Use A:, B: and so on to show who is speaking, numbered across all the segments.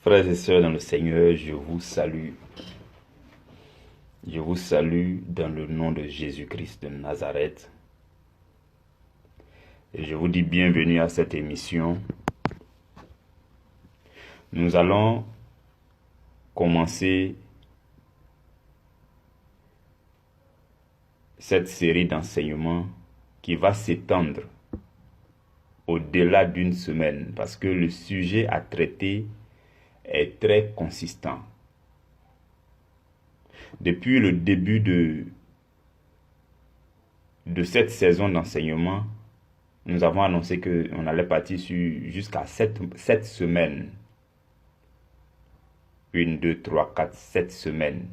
A: Frères et sœurs dans le Seigneur, je vous salue. Je vous salue dans le nom de Jésus-Christ de Nazareth. Et je vous dis bienvenue à cette émission. Nous allons commencer cette série d'enseignements qui va s'étendre au-delà d'une semaine parce que le sujet à traiter est très consistant. Depuis le début de cette saison d'enseignement, nous avons annoncé qu'on allait partir jusqu'à 7 semaines. 1, 2, 3, 4, 7 semaines.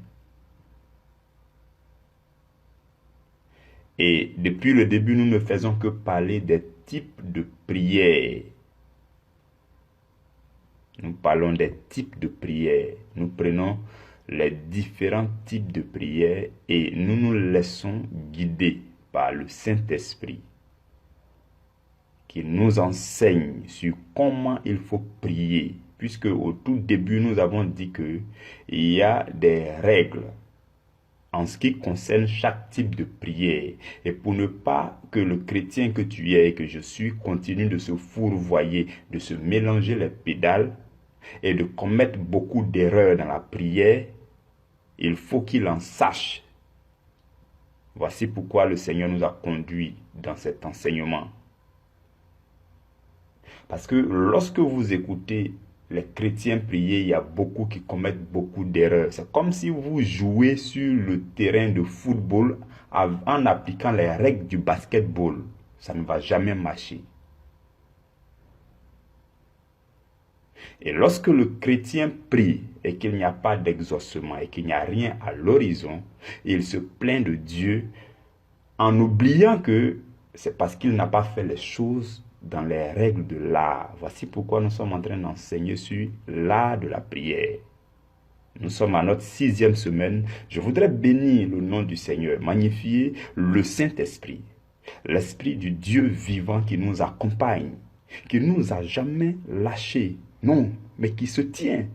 A: Et depuis le début, nous ne faisons que parler des types de prières. Nous parlons des types de prières. Nous prenons les différents types de prières et nous nous laissons guider par le Saint-Esprit qui nous enseigne sur comment il faut prier. Puisque au tout début, nous avons dit qu'il y a des règles en ce qui concerne chaque type de prière. Et pour ne pas que le chrétien que tu es et que je suis continue de se fourvoyer, de se mélanger les pédales et de commettre beaucoup d'erreurs dans la prière, il faut qu'il en sache. Voici pourquoi le Seigneur nous a conduits dans cet enseignement. Parce que lorsque vous écoutez les chrétiens prier, il y a beaucoup qui commettent beaucoup d'erreurs. C'est comme si vous jouez sur le terrain de football en appliquant les règles du basketball. Ça ne va jamais marcher. Et lorsque le chrétien prie et qu'il n'y a pas d'exaucement et qu'il n'y a rien à l'horizon, il se plaint de Dieu en oubliant que c'est parce qu'il n'a pas fait les choses dans les règles de l'art. Voici pourquoi nous sommes en train d'enseigner sur l'art de la prière. Nous sommes à notre 6e semaine. Je voudrais bénir le nom du Seigneur, magnifier le Saint-Esprit, l'Esprit du Dieu vivant qui nous accompagne, qui ne nous a jamais lâchés. Non, mais qui se tient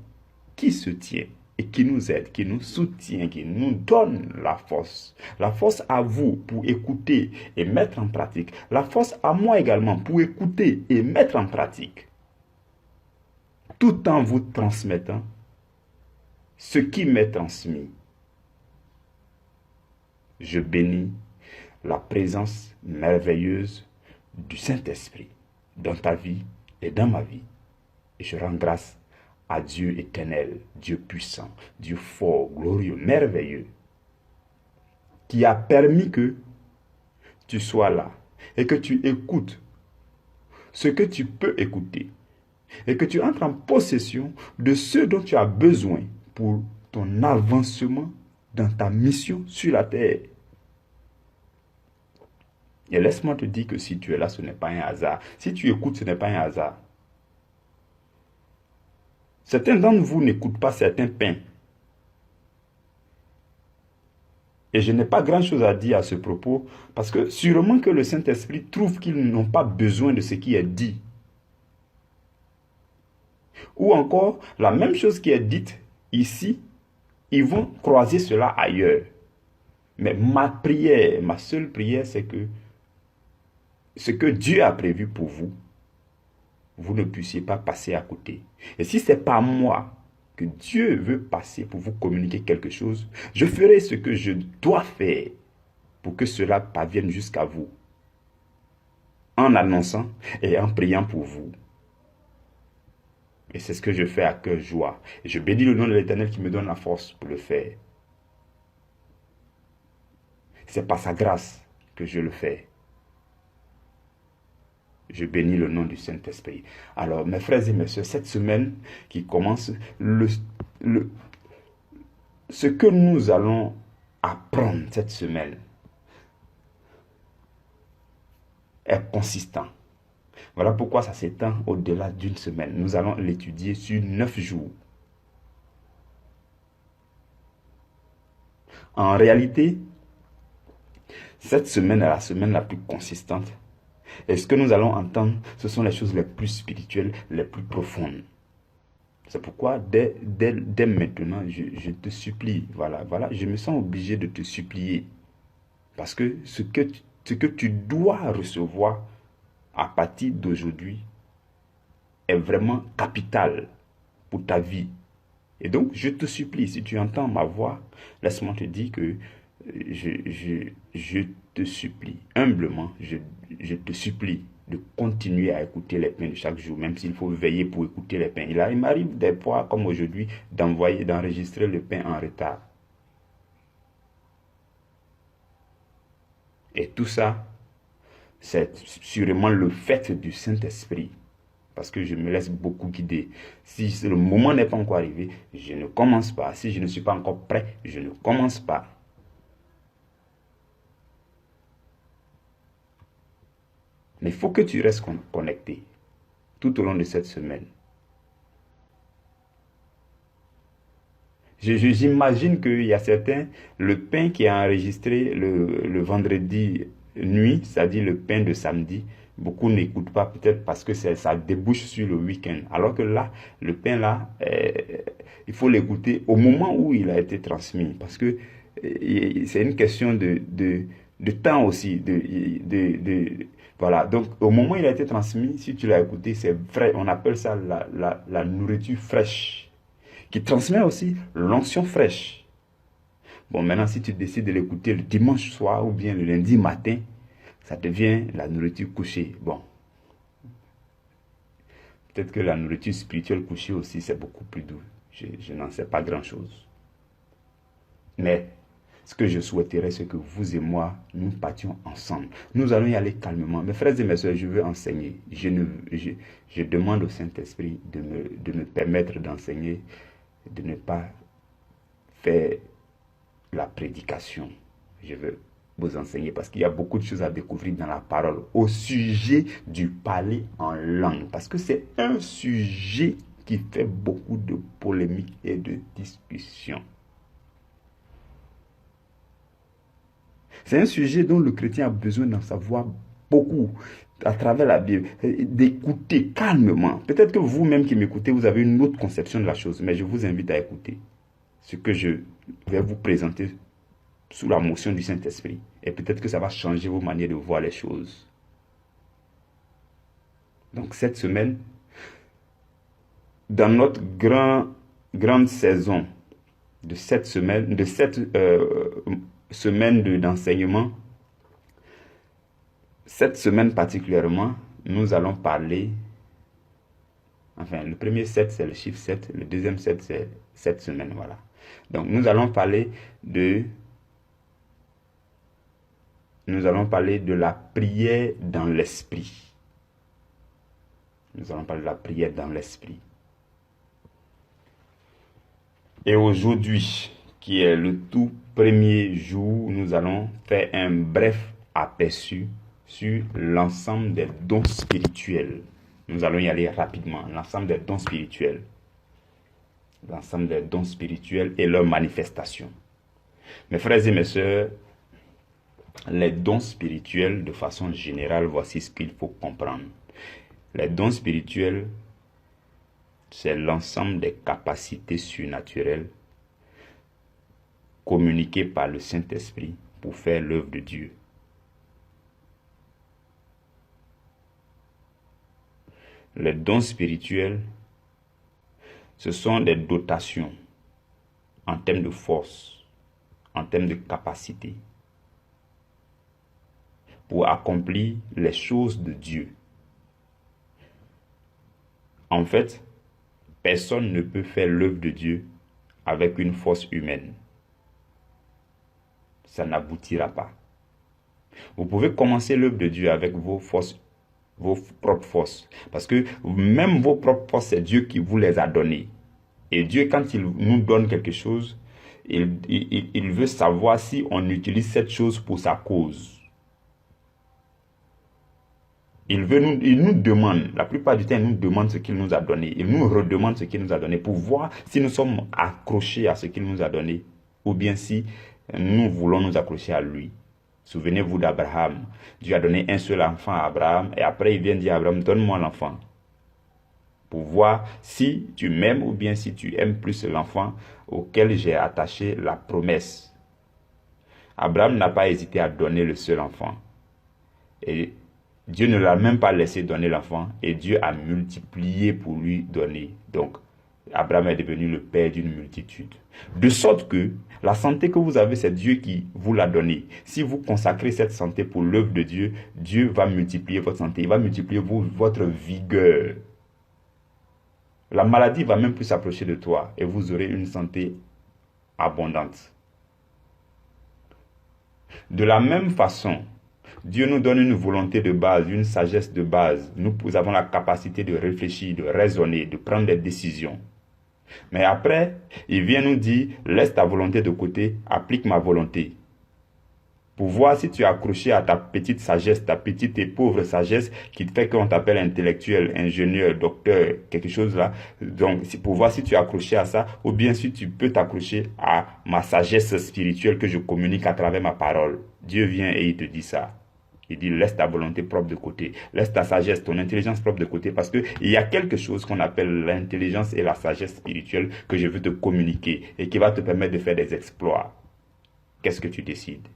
A: et qui nous aide, qui nous soutient, qui nous donne la force. La force à vous pour écouter et mettre en pratique. La force à moi également pour écouter et mettre en pratique. Tout en vous transmettant ce qui m'est transmis. Je bénis la présence merveilleuse du Saint-Esprit dans ta vie et dans ma vie. Et je rends grâce à Dieu éternel, Dieu puissant, Dieu fort, glorieux, merveilleux, qui a permis que tu sois là et que tu écoutes ce que tu peux écouter et que tu entres en possession de ce dont tu as besoin pour ton avancement dans ta mission sur la terre. Et laisse-moi te dire que si tu es là, ce n'est pas un hasard. Si tu écoutes, ce n'est pas un hasard. Certains d'entre vous n'écoutent pas certains pains. Et je n'ai pas grand-chose à dire à ce propos, parce que sûrement que le Saint-Esprit trouve qu'ils n'ont pas besoin de ce qui est dit. Ou encore, la même chose qui est dite ici, ils vont croiser cela ailleurs. Mais ma prière, ma seule prière, c'est que ce que Dieu a prévu pour vous, vous ne puissiez pas passer à côté. Et si ce n'est pas moi que Dieu veut passer pour vous communiquer quelque chose, je ferai ce que je dois faire pour que cela parvienne jusqu'à vous. En annonçant et en priant pour vous. Et c'est ce que je fais à cœur joie. Et je bénis le nom de l'Éternel qui me donne la force pour le faire. C'est par sa grâce que je le fais. Je bénis le nom du Saint-Esprit. Alors, mes frères et mes sœurs, cette semaine qui commence, ce que nous allons apprendre cette semaine est consistant. Voilà pourquoi ça s'étend au-delà d'une semaine. Nous allons l'étudier sur 9 jours. En réalité, cette semaine est la semaine la plus consistante. Et ce que nous allons entendre, ce sont les choses les plus spirituelles, les plus profondes. C'est pourquoi dès maintenant, je te supplie. Voilà, je me sens obligé de te supplier. Parce que ce que tu dois recevoir à partir d'aujourd'hui est vraiment capital pour ta vie. Et donc, je te supplie, si tu entends ma voix, laisse-moi te dire que je te supplie, humblement, je te supplie de continuer à écouter les pains de chaque jour, même s'il faut veiller pour écouter les pains. Il m'arrive des fois, comme aujourd'hui, d'enregistrer le pain en retard. Et tout ça, c'est sûrement le fait du Saint-Esprit. Parce que je me laisse beaucoup guider. Si le moment n'est pas encore arrivé, je ne commence pas. Si je ne suis pas encore prêt, je ne commence pas. Mais il faut que tu restes connecté tout au long de cette semaine. J'imagine qu'il y a certains, le pain qui est enregistré le vendredi nuit, c'est-à-dire le pain de samedi, beaucoup n'écoutent pas peut-être parce que ça débouche sur le week-end. Alors que là, le pain là, il faut l'écouter au moment où il a été transmis. Parce que c'est une question de temps aussi. Voilà, donc au moment où il a été transmis, si tu l'as écouté, c'est vrai, on appelle ça la nourriture fraîche, qui transmet aussi l'onction fraîche. Bon, maintenant, si tu décides de l'écouter le dimanche soir ou bien le lundi matin, ça devient la nourriture couchée. Bon, peut-être que la nourriture spirituelle couchée aussi, c'est beaucoup plus doux. Je n'en sais pas grand-chose. Mais ce que je souhaiterais, c'est que vous et moi, nous partions ensemble. Nous allons y aller calmement. Mes frères et mes soeurs, je veux enseigner. Je demande au Saint-Esprit de me permettre d'enseigner, de ne pas faire la prédication. Je veux vous enseigner parce qu'il y a beaucoup de choses à découvrir dans la parole au sujet du parler en langue. Parce que c'est un sujet qui fait beaucoup de polémiques et de discussions. C'est un sujet dont le chrétien a besoin d'en savoir beaucoup à travers la Bible, d'écouter calmement. Peut-être que vous-même qui m'écoutez, vous avez une autre conception de la chose, mais je vous invite à écouter ce que je vais vous présenter sous la motion du Saint-Esprit. Et peut-être que ça va changer vos manières de voir les choses. Donc cette semaine, dans notre grande saison de cette semaine, d'enseignement, cette semaine particulièrement, nous allons parler, enfin le premier 7 c'est le chiffre 7, le deuxième 7 c'est cette semaine, voilà. Donc nous allons parler de la prière dans l'esprit. Nous allons parler de la prière dans l'esprit. Et aujourd'hui, qui est le tout premier jour, nous allons faire un bref aperçu sur l'ensemble des dons spirituels. Nous allons y aller rapidement. L'ensemble des dons spirituels. L'ensemble des dons spirituels et leurs manifestations. Mes frères et mes sœurs, les dons spirituels, de façon générale, voici ce qu'il faut comprendre. Les dons spirituels, c'est l'ensemble des capacités surnaturelles communiquées par le Saint-Esprit pour faire l'œuvre de Dieu. Les dons spirituels, ce sont des dotations en termes de force, en termes de capacité, pour accomplir les choses de Dieu. En fait, personne ne peut faire l'œuvre de Dieu avec une force humaine. Ça n'aboutira pas. Vous pouvez commencer l'œuvre de Dieu avec vos propres forces. Parce que même vos propres forces, c'est Dieu qui vous les a données. Et Dieu, quand il nous donne quelque chose, il veut savoir si on utilise cette chose pour sa cause. Il nous demande, la plupart du temps, il nous demande ce qu'il nous a donné. Il nous redemande ce qu'il nous a donné pour voir si nous sommes accrochés à ce qu'il nous a donné ou bien si nous voulons nous accrocher à lui. Souvenez-vous d'Abraham. Dieu a donné un seul enfant à Abraham et après il vient dire à Abraham, donne-moi l'enfant. pour voir si tu m'aimes ou bien si tu aimes plus l'enfant auquel j'ai attaché la promesse. Abraham n'a pas hésité à donner le seul enfant. Et Dieu ne l'a même pas laissé donner l'enfant et Dieu a multiplié pour lui donner. Donc, Abraham est devenu le père d'une multitude. De sorte que la santé que vous avez, c'est Dieu qui vous l'a donnée. Si vous consacrez cette santé pour l'œuvre de Dieu, Dieu va multiplier votre santé. Il va multiplier votre vigueur. La maladie va même plus s'approcher de toi et vous aurez une santé abondante. De la même façon, Dieu nous donne une volonté de base, une sagesse de base. Nous avons la capacité de réfléchir, de raisonner, de prendre des décisions. Mais après, il vient nous dire, laisse ta volonté de côté, applique ma volonté. Pour voir si tu es accroché à ta petite sagesse, ta petite et pauvre sagesse qui fait qu'on t'appelle intellectuel, ingénieur, docteur, quelque chose là. Donc, c'est pour voir si tu es accroché à ça ou bien si tu peux t'accrocher à ma sagesse spirituelle que je communique à travers ma parole. Dieu vient et il te dit ça. Il dit, laisse ta volonté propre de côté. Laisse ta sagesse, ton intelligence propre de côté. Parce qu'il y a quelque chose qu'on appelle l'intelligence et la sagesse spirituelle que je veux te communiquer et qui va te permettre de faire des exploits. Qu'est-ce que tu décides?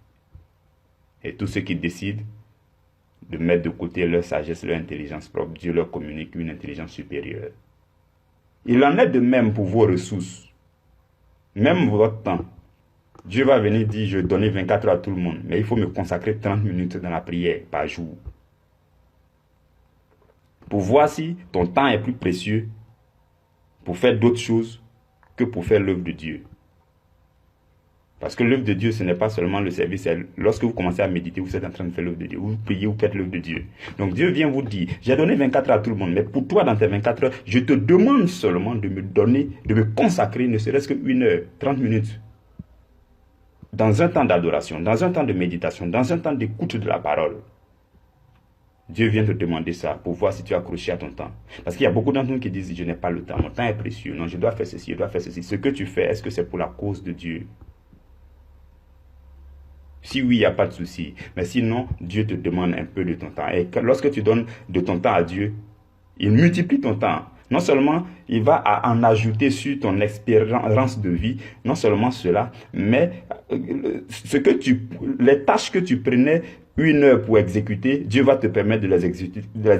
A: Et tous ceux qui décident de mettre de côté leur sagesse, leur intelligence propre, Dieu leur communique une intelligence supérieure. Il en est de même pour vos ressources. Même votre temps. Dieu va venir dire, je vais donner 24 heures à tout le monde, mais il faut me consacrer 30 minutes dans la prière par jour. Pour voir si ton temps est plus précieux pour faire d'autres choses que pour faire l'œuvre de Dieu. Parce que l'œuvre de Dieu, ce n'est pas seulement le service. Lorsque vous commencez à méditer, vous êtes en train de faire l'œuvre de Dieu. Vous priez, vous faites l'œuvre de Dieu. Donc Dieu vient vous dire, j'ai donné 24 heures à tout le monde, mais pour toi, dans tes 24 heures, je te demande seulement de me donner, de me consacrer, ne serait-ce que 1 heure, 30 minutes. Dans un temps d'adoration, dans un temps de méditation, dans un temps d'écoute de la parole. Dieu vient te demander ça pour voir si tu es accroché à ton temps. Parce qu'il y a beaucoup d'entre nous qui disent, je n'ai pas le temps, mon temps est précieux, non, je dois faire ceci, je dois faire ceci. Ce que tu fais, est-ce que c'est pour la cause de Dieu? Si oui, il n'y a pas de souci. Mais sinon, Dieu te demande un peu de ton temps. Et lorsque tu donnes de ton temps à Dieu, il multiplie ton temps. Non seulement il va en ajouter sur ton expérience de vie, non seulement cela, mais les tâches que tu prenais 1 heure pour exécuter, Dieu va te permettre de les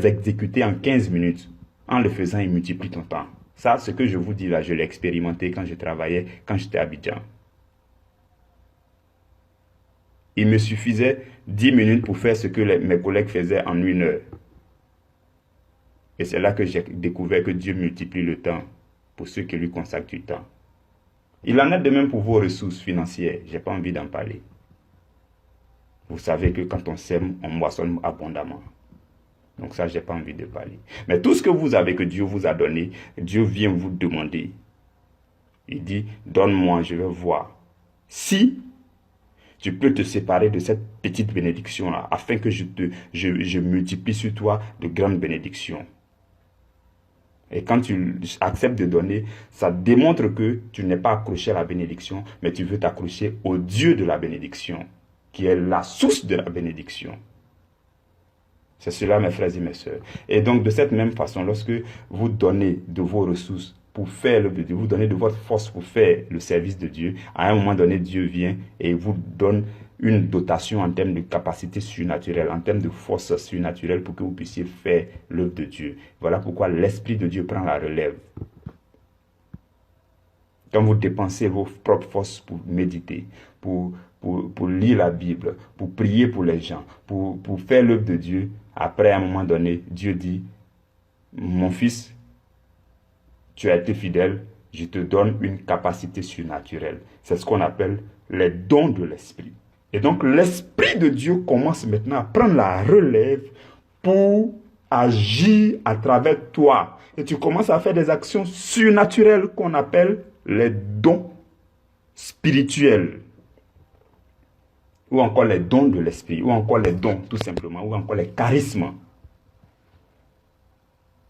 A: exécuter en 15 minutes. En le faisant, il multiplie ton temps. Ça, ce que je vous dis là, je l'ai expérimenté quand je travaillais, quand j'étais à Abidjan. Il me suffisait 10 minutes pour faire ce que mes collègues faisaient en 1 heure. Et c'est là que j'ai découvert que Dieu multiplie le temps pour ceux qui lui consacrent du temps. Il en est de même pour vos ressources financières. Je n'ai pas envie d'en parler. Vous savez que quand on sème, on moissonne abondamment. Donc ça, je n'ai pas envie de parler. Mais tout ce que vous avez, que Dieu vous a donné, Dieu vient vous demander. Il dit, donne-moi, je vais voir. Si tu peux te séparer de cette petite bénédiction-là, afin que je multiplie sur toi de grandes bénédictions. Et quand tu acceptes de donner, ça démontre que tu n'es pas accroché à la bénédiction, mais tu veux t'accrocher au Dieu de la bénédiction, qui est la source de la bénédiction. C'est cela, mes frères et mes sœurs. Et donc, de cette même façon, lorsque vous donnez de vos ressources pour faire l'œuvre de Dieu, vous donnez de votre force pour faire le service de Dieu, à un moment donné, Dieu vient et vous donne une dotation en termes de capacité surnaturelle, en termes de force surnaturelle pour que vous puissiez faire l'œuvre de Dieu. Voilà pourquoi l'Esprit de Dieu prend la relève. Quand vous dépensez vos propres forces pour méditer, pour lire la Bible, pour prier pour les gens, pour faire l'œuvre de Dieu, après à un moment donné, Dieu dit, mon fils, tu as été fidèle, je te donne une capacité surnaturelle. C'est ce qu'on appelle les dons de l'Esprit. Et donc l'Esprit de Dieu commence maintenant à prendre la relève pour agir à travers toi. Et tu commences à faire des actions surnaturelles qu'on appelle les dons spirituels. Ou encore les dons de l'Esprit, ou encore les dons tout simplement, ou encore les charismes.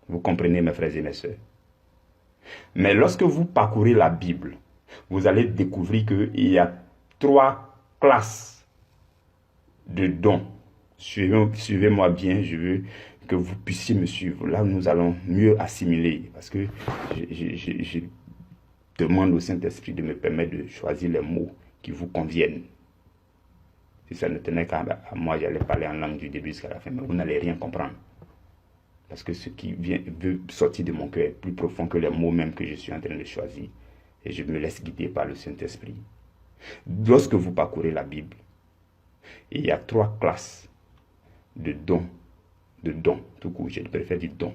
A: Vous comprenez mes frères et mes sœurs? Mais lorsque vous parcourez la Bible, vous allez découvrir qu'il y a 3 classes de dons. Suivez-moi bien, je veux que vous puissiez me suivre. Là, nous allons mieux assimiler, parce que je demande au Saint-Esprit de me permettre de choisir les mots qui vous conviennent. Si ça ne tenait qu'à moi, j'allais parler en langue du début jusqu'à la fin, mais vous n'allez rien comprendre. Parce que ce qui veut sortir de mon cœur est plus profond que les mots même que je suis en train de choisir. Et je me laisse guider par le Saint-Esprit. Lorsque vous parcourez la Bible, il y a 3 classes de dons, tout court, je préfère dire dons,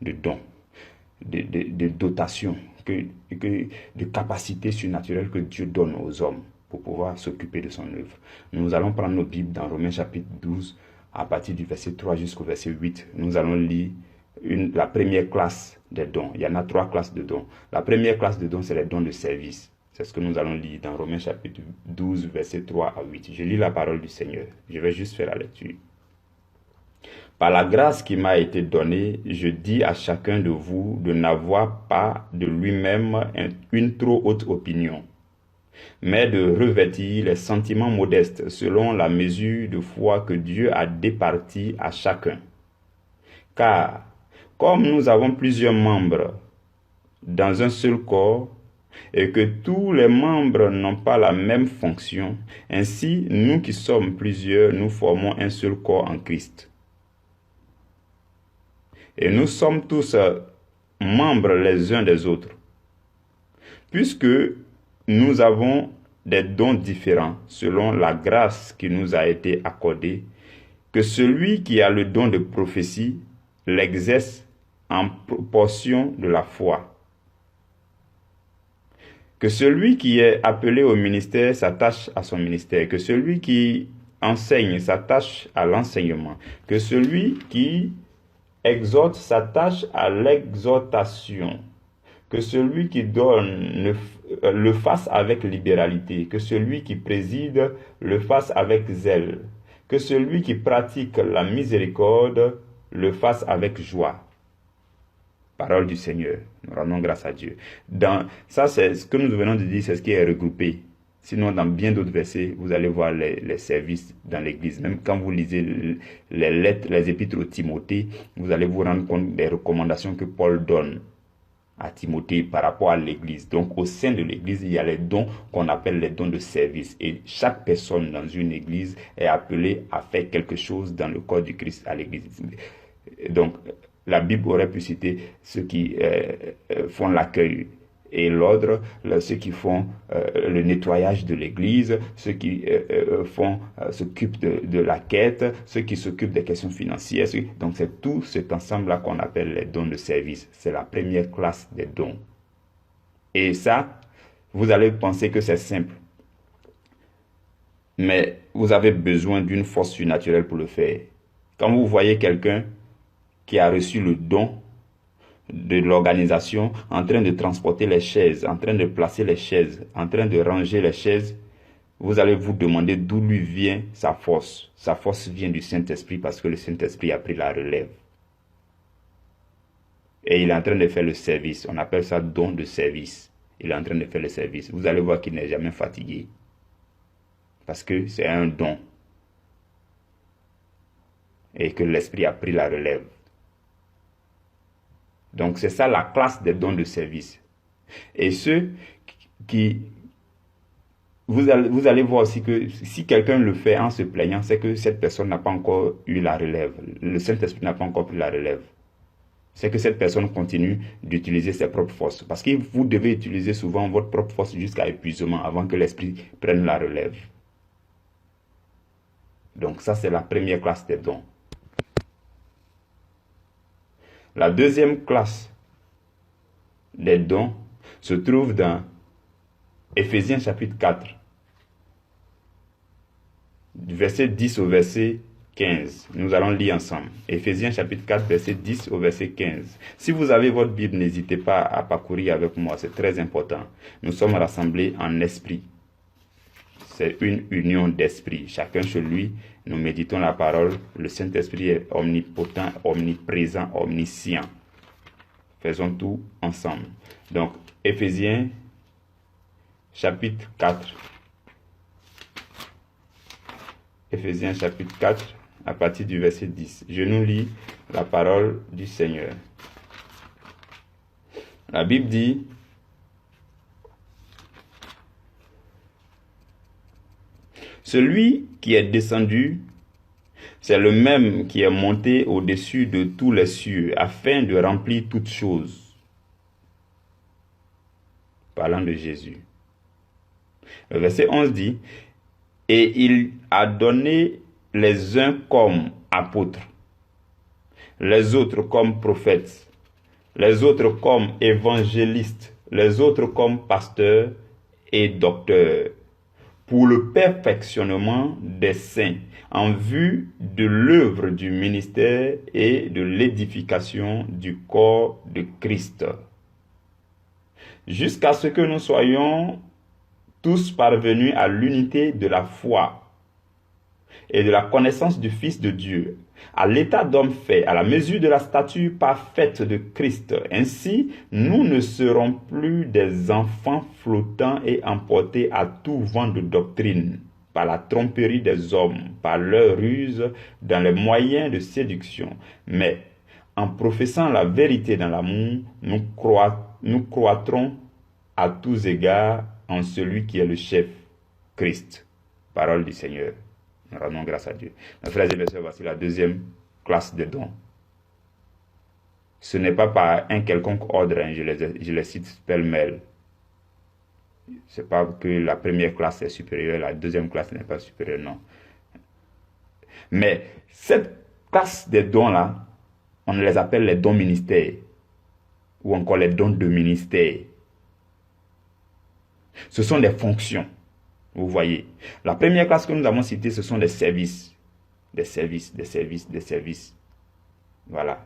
A: de dotation, de capacités surnaturelles que Dieu donne aux hommes pour pouvoir s'occuper de son œuvre. Nous allons prendre nos Bibles dans Romains chapitre 12, à partir du verset 3 jusqu'au verset 8. Nous allons lire la première classe des dons. Il y en a 3 classes de dons. La première classe de dons, c'est les dons de service. C'est ce que nous allons lire dans Romains chapitre 12, verset 3 à 8. Je lis la parole du Seigneur. Je vais juste faire la lecture. Par la grâce qui m'a été donnée, je dis à chacun de vous de n'avoir pas de lui-même une trop haute opinion, mais de revêtir les sentiments modestes selon la mesure de foi que Dieu a départie à chacun. Car, comme nous avons plusieurs membres dans un seul corps, et que tous les membres n'ont pas la même fonction, ainsi, nous qui sommes plusieurs, nous formons un seul corps en Christ. Et nous sommes tous membres les uns des autres. Puisque nous avons des dons différents selon la grâce qui nous a été accordée, que celui qui a le don de prophétie l'exerce en proportion de la foi. Que celui qui est appelé au ministère s'attache à son ministère. Que celui qui enseigne s'attache à l'enseignement. Que celui qui exhorte s'attache à l'exhortation. Que celui qui donne le fasse avec libéralité. Que celui qui préside le fasse avec zèle. Que celui qui pratique la miséricorde le fasse avec joie. Parole du Seigneur. Nous rendons grâce à Dieu. Ça, c'est ce que nous venons de dire, c'est ce qui est regroupé. Sinon, dans bien d'autres versets, vous allez voir les services dans l'Église. Même quand vous lisez les lettres, les épîtres au Timothée, vous allez vous rendre compte des recommandations que Paul donne à Timothée par rapport à l'Église. Donc, au sein de l'Église, il y a les dons qu'on appelle les dons de service. Et chaque personne dans une Église est appelée à faire quelque chose dans le corps du Christ à l'Église. Donc, la Bible aurait pu citer ceux qui font l'accueil et l'ordre, ceux qui font le nettoyage de l'église, ceux qui s'occupent de la quête, ceux qui s'occupent des questions financières. Donc c'est tout cet ensemble-là qu'on appelle les dons de service. C'est la première classe des dons. Et ça, vous allez penser que c'est simple. Mais vous avez besoin d'une force surnaturelle pour le faire. Quand vous voyez quelqu'un qui a reçu le don de l'organisation, en train de transporter les chaises, en train de placer les chaises, en train de ranger les chaises, vous allez vous demander d'où lui vient sa force. Sa force vient du Saint-Esprit parce que le Saint-Esprit a pris la relève. Et il est en train de faire le service. On appelle ça don de service. Il est en train de faire le service. Vous allez voir qu'il n'est jamais fatigué. Parce que c'est un don. Et que l'Esprit a pris la relève. Donc c'est ça la classe des dons de service. Et ceux qui... Vous allez voir aussi que si quelqu'un le fait en se plaignant, c'est que cette personne n'a pas encore eu la relève. Le Saint-Esprit n'a pas encore pris la relève. C'est que cette personne continue d'utiliser ses propres forces. Parce que vous devez utiliser souvent votre propre force jusqu'à épuisement avant que l'Esprit prenne la relève. Donc ça, c'est la première classe des dons. La deuxième classe des dons se trouve dans Éphésiens chapitre 4, du verset 10 au verset 15. Nous allons lire ensemble. Éphésiens chapitre 4, verset 10 au verset 15. Si vous avez votre Bible, n'hésitez pas à parcourir avec moi, c'est très important. Nous sommes rassemblés en esprit. C'est une union d'esprit. Chacun chez lui, nous méditons la parole. Le Saint-Esprit est omnipotent, omniprésent, omniscient. Faisons tout ensemble. Donc, Éphésiens, chapitre 4. Éphésiens, chapitre 4, à partir du verset 10. Je nous lis la parole du Seigneur. La Bible dit, celui qui est descendu, c'est le même qui est monté au-dessus de tous les cieux, afin de remplir toutes choses. Parlant de Jésus. Le verset 11 dit, et il a donné les uns comme apôtres, les autres comme prophètes, les autres comme évangélistes, les autres comme pasteurs et docteurs, pour le perfectionnement des saints, en vue de l'œuvre du ministère et de l'édification du corps de Christ, jusqu'à ce que nous soyons tous parvenus à l'unité de la foi et de la connaissance du Fils de Dieu, à l'état d'homme fait, à la mesure de la stature parfaite de Christ. Ainsi, nous ne serons plus des enfants flottants et emportés à tout vent de doctrine, par la tromperie des hommes, par leur ruse dans les moyens de séduction. Mais, en professant la vérité dans l'amour, nous croîtrons à tous égards en celui qui est le chef, Christ. Parole du Seigneur. Nous rendons grâce à Dieu. Mes frères et mes sœurs, voici la deuxième classe de dons. Ce n'est pas par un quelconque ordre, je les cite pêle-mêle. Ce n'est pas que la première classe est supérieure, la deuxième classe n'est pas supérieure, non. Mais cette classe de dons-là, on les appelle les dons ministères, ou encore les dons de ministère. Ce sont des fonctions. Vous voyez, la première classe que nous avons citée, ce sont des services. Des services. Voilà.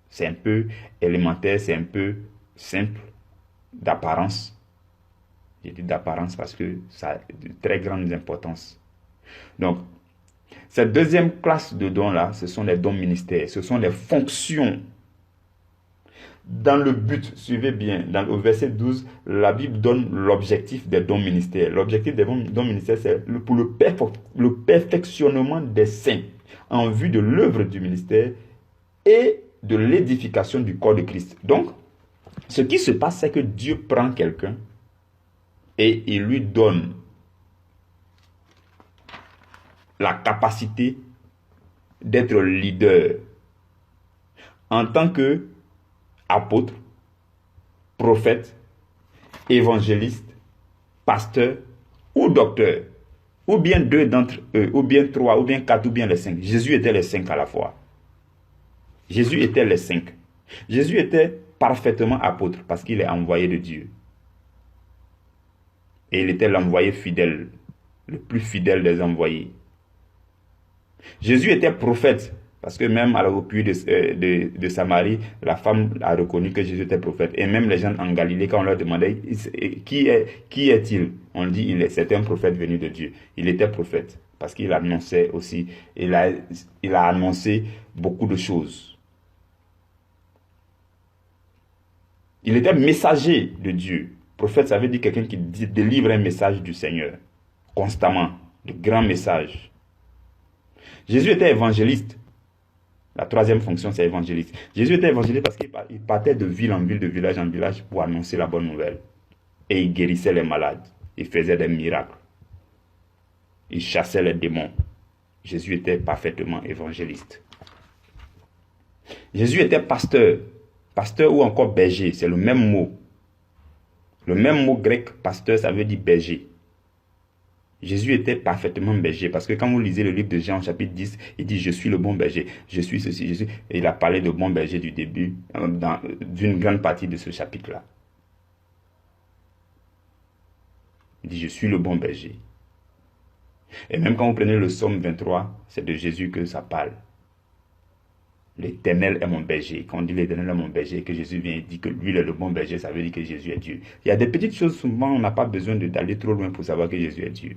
A: C'est un peu élémentaire, c'est un peu simple d'apparence. J'ai dit d'apparence parce que ça a de très grande importance. Donc, cette deuxième classe de dons-là, ce sont les dons ministères. Ce sont les fonctions. Dans le but, suivez bien, au verset 12, la Bible donne l'objectif des dons ministères. L'objectif des dons ministères, c'est pour le perfectionnement des saints en vue de l'œuvre du ministère et de l'édification du corps de Christ. Donc, ce qui se passe, c'est que Dieu prend quelqu'un et il lui donne la capacité d'être leader en tant que apôtre, prophète, évangéliste, pasteur ou docteur, ou bien deux d'entre eux, ou bien trois, ou bien quatre, ou bien les cinq. Jésus était les cinq à la fois. Jésus était les cinq. Jésus était parfaitement apôtre parce qu'il est envoyé de Dieu. Et il était l'envoyé fidèle, le plus fidèle des envoyés. Jésus était prophète. Parce que même au puits de Samarie, la femme a reconnu que Jésus était prophète. Et même les gens en Galilée, quand on leur demandait qui est-il, on dit c'est un prophète venu de Dieu. Il était prophète parce qu'il annonçait aussi, il a annoncé beaucoup de choses. Il était messager de Dieu. Prophète, ça veut dire quelqu'un qui délivre un message du Seigneur constamment, de grands messages. Jésus était évangéliste. La troisième fonction, c'est évangéliste. Jésus était évangéliste parce qu'il partait de ville en ville, de village en village pour annoncer la bonne nouvelle. Et il guérissait les malades. Il faisait des miracles. Il chassait les démons. Jésus était parfaitement évangéliste. Jésus était pasteur. Pasteur ou encore berger, c'est le même mot. Le même mot grec, pasteur, ça veut dire berger. Jésus était parfaitement berger, parce que quand vous lisez le livre de Jean, chapitre 10, il dit « Je suis le bon berger, je suis ceci, je suis... » Et il a parlé de bon berger du début, d'une grande partie de ce chapitre-là. Il dit « Je suis le bon berger. » Et même quand vous prenez le psaume 23, c'est de Jésus que ça parle. L'Éternel est mon berger. Quand on dit l'Éternel est mon berger, que Jésus vient et dit que lui est le bon berger, ça veut dire que Jésus est Dieu. Il y a des petites choses, souvent, on n'a pas besoin d'aller trop loin pour savoir que Jésus est Dieu.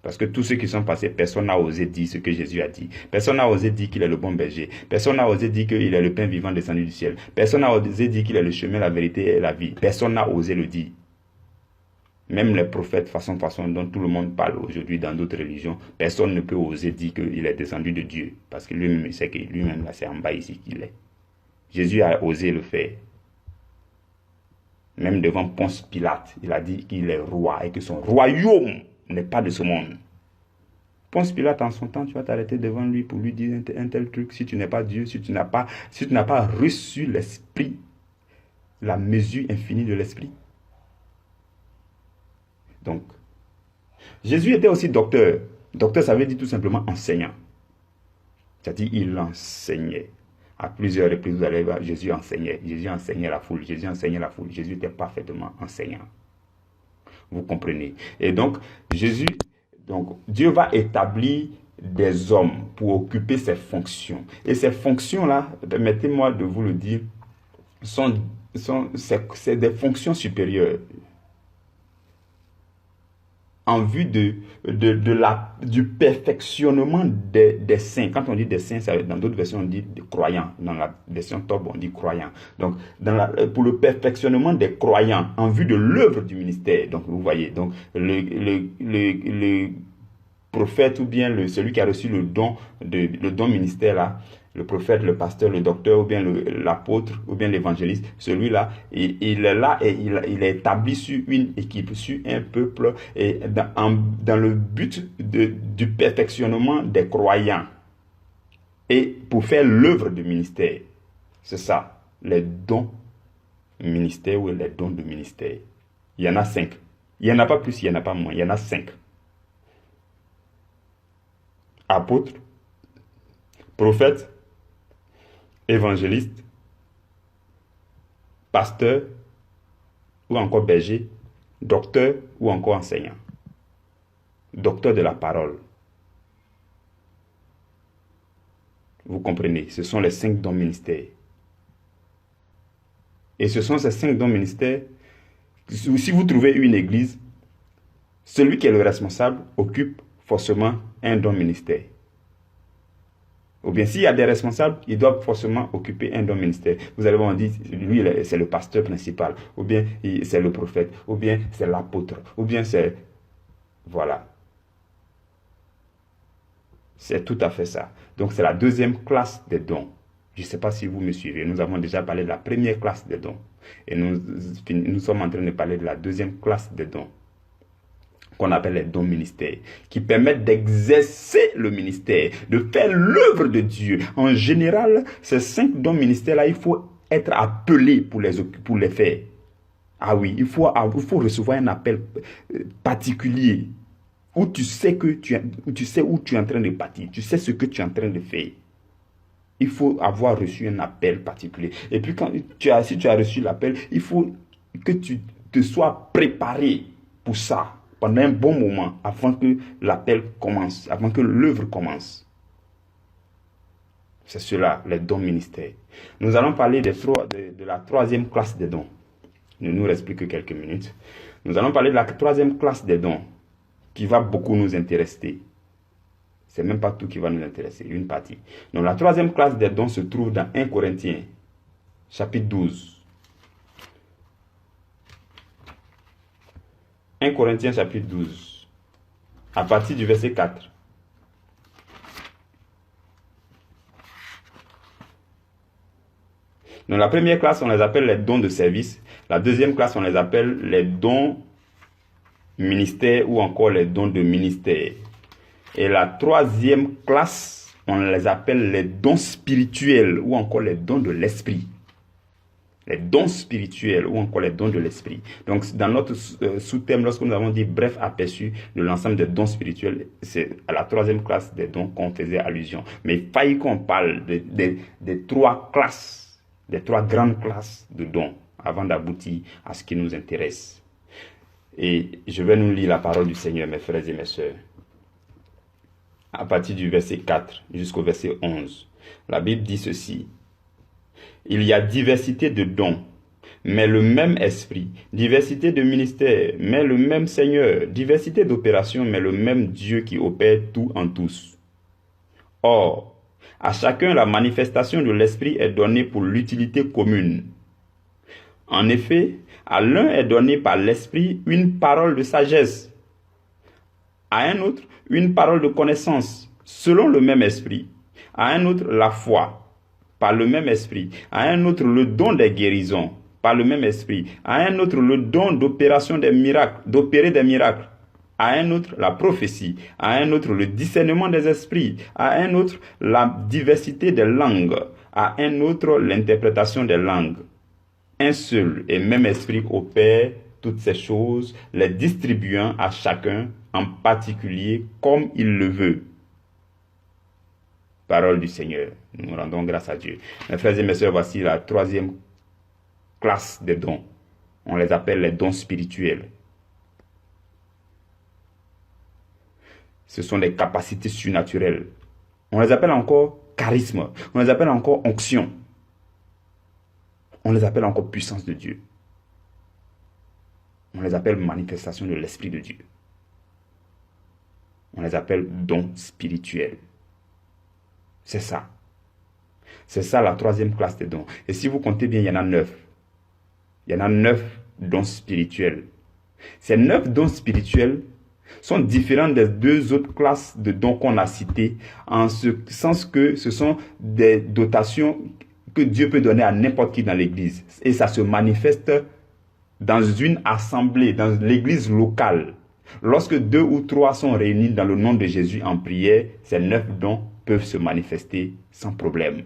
A: Parce que tous ceux qui sont passés, personne n'a osé dire ce que Jésus a dit. Personne n'a osé dire qu'il est le bon berger. Personne n'a osé dire qu'il est le pain vivant descendu du ciel. Personne n'a osé dire qu'il est le chemin, la vérité et la vie. Personne n'a osé le dire. Même les prophètes, façon dont tout le monde parle aujourd'hui dans d'autres religions, personne ne peut oser dire qu'il est descendu de Dieu. Parce que lui-même, il sait que lui-même, là, c'est en bas ici qu'il est. Jésus a osé le faire. Même devant Ponce Pilate, il a dit qu'il est roi et que son royaume n'est pas de ce monde. Ponce Pilate, en son temps, tu vas t'arrêter devant lui pour lui dire un tel truc. Si tu n'es pas Dieu, si tu n'as pas reçu l'esprit, la mesure infinie de l'esprit. Donc, Jésus était aussi docteur. Docteur, ça veut dire tout simplement enseignant. C'est-à-dire, il enseignait. À plusieurs reprises, vous allez voir, Jésus enseignait. Jésus enseignait la foule. Jésus enseignait la foule. Jésus était parfaitement enseignant. Vous comprenez? Et donc, Dieu va établir des hommes pour occuper ces fonctions. Et ces fonctions-là, permettez-moi de vous le dire, c'est des fonctions supérieures. En vue du perfectionnement des saints. Quand on dit des saints, dans d'autres versions, on dit des croyants. Dans la version Top, on dit croyants. Donc, pour le perfectionnement des croyants, en vue de l'œuvre du ministère. Donc, vous voyez, donc, le prophète ou bien celui qui a reçu le don ministère là, le prophète, le pasteur, le docteur ou bien l'apôtre ou bien l'évangéliste, celui-là, il est là et il est établi sur une équipe, sur un peuple et dans le but du perfectionnement des croyants et pour faire l'œuvre du ministère. C'est ça, les dons ministère ou les dons de ministère. Il y en a 5. Il n'y en a pas plus, il n'y en a pas moins, il y en a 5. Apôtre, prophète, évangéliste, pasteur ou encore berger, docteur ou encore enseignant. Docteur de la parole. Vous comprenez, ce sont les 5 dons ministères. Et ce sont ces 5 dons ministères. Si vous trouvez une église, celui qui est le responsable occupe forcément un don ministère. Ou bien s'il y a des responsables, ils doivent forcément occuper un don ministère. Vous allez voir, on dit, lui, c'est le pasteur principal, ou bien c'est le prophète, ou bien c'est l'apôtre, ou bien c'est... Voilà. C'est tout à fait ça. Donc c'est la deuxième classe des dons. Je ne sais pas si vous me suivez. Nous avons déjà parlé de la première classe des dons. Et nous sommes en train de parler de la deuxième classe des dons, qu'on appelle les dons ministères, qui permettent d'exercer le ministère, de faire l'œuvre de Dieu. En général, ces 5 dons ministères-là, il faut être appelé pour les faire. Ah oui, il faut recevoir un appel particulier, où tu sais où tu es en train de partir, tu sais ce que tu es en train de faire. Il faut avoir reçu un appel particulier. Et puis, si tu as reçu l'appel, il faut que tu te sois préparé pour ça pendant un bon moment, avant que l'appel commence, avant que l'œuvre commence. C'est cela, les dons ministères. Nous allons parler de la troisième classe des dons. Il ne nous reste plus que quelques minutes. Nous allons parler de la troisième classe des dons, qui va beaucoup nous intéresser. C'est même pas tout qui va nous intéresser, une partie. Donc la troisième classe des dons se trouve dans 1 Corinthiens, chapitre 12. 1 Corinthiens chapitre 12, à partir du verset 4. Donc la première classe, on les appelle les dons de service. La deuxième classe, on les appelle les dons ministère ou encore les dons de ministère. Et la troisième classe, on les appelle les dons spirituels ou encore les dons de l'esprit. Les dons spirituels ou encore les dons de l'esprit. Donc, dans notre sous-thème, lorsque nous avons dit bref aperçu de l'ensemble des dons spirituels, c'est à la troisième classe des dons qu'on faisait allusion. Mais il faille qu'on parle des 3 classes, des 3 grandes classes de dons avant d'aboutir à ce qui nous intéresse. Et je vais nous lire la parole du Seigneur, mes frères et mes sœurs. À partir du verset 4 jusqu'au verset 11. La Bible dit ceci. Il y a diversité de dons, mais le même esprit. Diversité de ministères, mais le même Seigneur. Diversité d'opérations, mais le même Dieu qui opère tout en tous. Or, à chacun la manifestation de l'esprit est donnée pour l'utilité commune. En effet, à l'un est donné par l'Esprit une parole de sagesse, à un autre une parole de connaissance, selon le même Esprit, à un autre la foi, par le même Esprit, à un autre le don des guérisons, par le même Esprit, à un autre le don d'opération des miracles, d'opérer des miracles, à un autre la prophétie, à un autre le discernement des esprits, à un autre la diversité des langues, à un autre l'interprétation des langues. Un seul et même esprit opère toutes ces choses, les distribuant à chacun en particulier comme il le veut. Parole du Seigneur. Nous rendons grâce à Dieu. Mes frères et mes sœurs, voici la troisième classe des dons. On les appelle les dons spirituels. Ce sont des capacités surnaturelles. On les appelle encore charisme. On les appelle encore onction. On les appelle encore puissance de Dieu. On les appelle manifestation de l'Esprit de Dieu. On les appelle dons spirituels. C'est ça. C'est ça la troisième classe des dons. Et si vous comptez bien, il y en a 9. Il y en a 9 dons spirituels. Ces 9 dons spirituels sont différents des 2 autres classes de dons qu'on a citées, en ce sens que ce sont des dotations que Dieu peut donner à n'importe qui dans l'église. Et ça se manifeste dans une assemblée, dans l'église locale. Lorsque 2 ou 3 sont réunis dans le nom de Jésus en prière, ces 9 dons peuvent se manifester sans problème.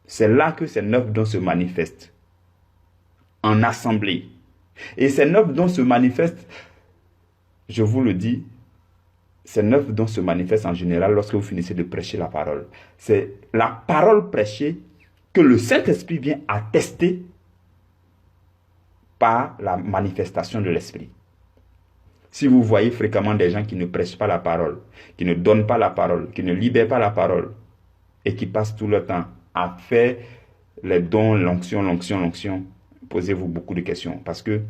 A: C'est là que ces 9 dons se manifestent, en assemblée. Et ces 9 dons se manifestent, je vous le dis, ces 9 dons se manifestent en général lorsque vous finissez de prêcher la parole. C'est la parole prêchée que le Saint-Esprit vient attester par la manifestation de l'Esprit. Si vous voyez fréquemment des gens qui ne prêchent pas la parole, qui ne donnent pas la parole, qui ne libèrent pas la parole, et qui passent tout le temps à faire les dons, l'onction, posez-vous beaucoup de questions. Parce que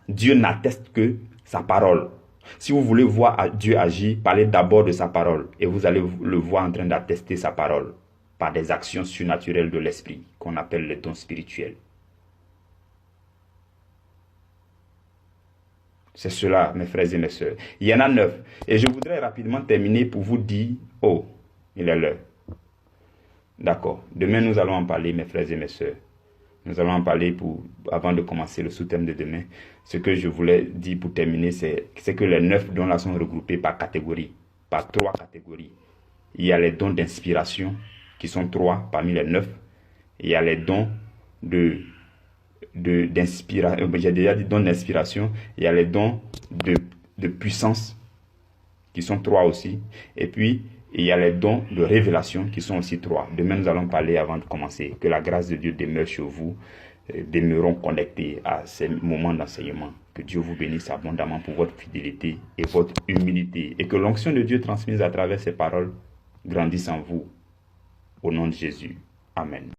A: Dieu n'atteste que sa parole. Si vous voulez voir Dieu agir, parlez d'abord de sa parole. Et vous allez le voir en train d'attester sa parole par des actions surnaturelles de l'esprit qu'on appelle les dons spirituels. C'est cela, mes frères et mes sœurs. Il y en a 9. Et je voudrais rapidement terminer pour vous dire, oh, il est l'heure. D'accord. Demain, nous allons en parler, mes frères et mes sœurs. Nous allons en parler avant de commencer le sous-thème de demain. Ce que je voulais dire pour terminer, c'est que les 9 dons là sont regroupés par catégorie, par 3 catégories. Il y a les dons d'inspiration, qui sont 3 parmi les 9. Il y a les dons d'inspiration, j'ai déjà dit dons d'inspiration. Il y a les dons de puissance, qui sont 3 aussi. Et puis, il y a les dons de révélation qui sont aussi 3. Demain, nous allons parler avant de commencer. Que la grâce de Dieu demeure chez vous. Demeurons connectés à ces moments d'enseignement. Que Dieu vous bénisse abondamment pour votre fidélité et votre humilité. Et que l'onction de Dieu transmise à travers ces paroles grandisse en vous. Au nom de Jésus. Amen.